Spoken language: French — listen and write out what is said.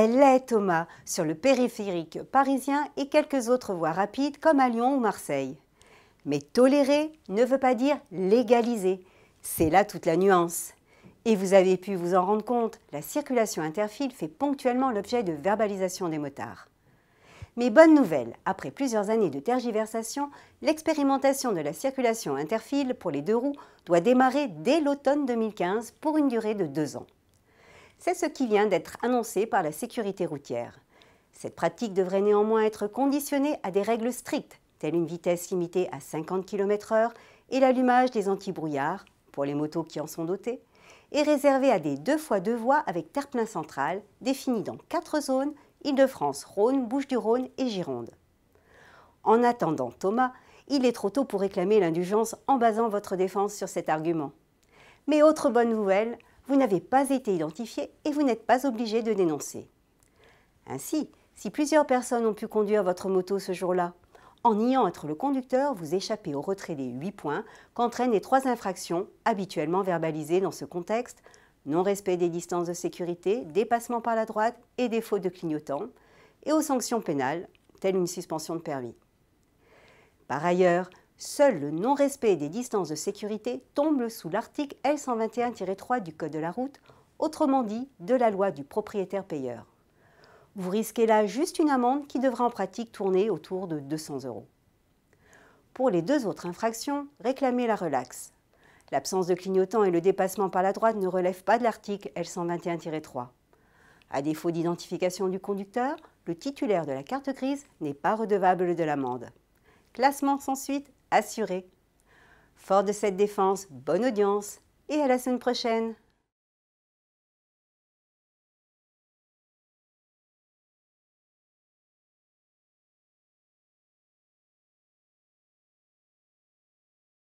Elle est, Thomas, sur le périphérique parisien et quelques autres voies rapides comme à Lyon ou Marseille. Mais tolérer ne veut pas dire légaliser. C'est là toute la nuance. Et vous avez pu vous en rendre compte, la circulation interfile fait ponctuellement l'objet de verbalisation des motards. Mais bonne nouvelle, après plusieurs années de tergiversation, l'expérimentation de la circulation interfile pour les deux roues doit démarrer dès l'automne 2015 pour une durée de 2 ans. C'est ce qui vient d'être annoncé par la sécurité routière. Cette pratique devrait néanmoins être conditionnée à des règles strictes, telles une vitesse limitée à 50 km/h et l'allumage des antibrouillards, pour les motos qui en sont dotées, et réservée à des 2x2 voies avec terre-plein central, définies dans 4 zones, Île-de-France, Rhône, Bouches-du-Rhône et Gironde. En attendant, Thomas, il est trop tôt pour réclamer l'indulgence en basant votre défense sur cet argument. Mais autre bonne nouvelle, vous n'avez pas été identifié et vous n'êtes pas obligé de dénoncer. Ainsi, si plusieurs personnes ont pu conduire votre moto ce jour-là, en niant être le conducteur, vous échappez au retrait des 8 points qu'entraînent les 3 infractions habituellement verbalisées dans ce contexte: non-respect des distances de sécurité, dépassement par la droite et défaut de clignotant, et aux sanctions pénales, telles une suspension de permis. Par ailleurs, seul le non-respect des distances de sécurité tombe sous l'article L121-3 du Code de la route, autrement dit de la loi du propriétaire-payeur. Vous risquez là juste une amende qui devra en pratique tourner autour de 200 €. Pour les 2 autres infractions, réclamez la relaxe. L'absence de clignotant et le dépassement par la droite ne relèvent pas de l'article L121-3. À défaut d'identification du conducteur, le titulaire de la carte grise n'est pas redevable de l'amende. Classement sans suite assuré. Fort de cette défense, bonne audience et à la semaine prochaine.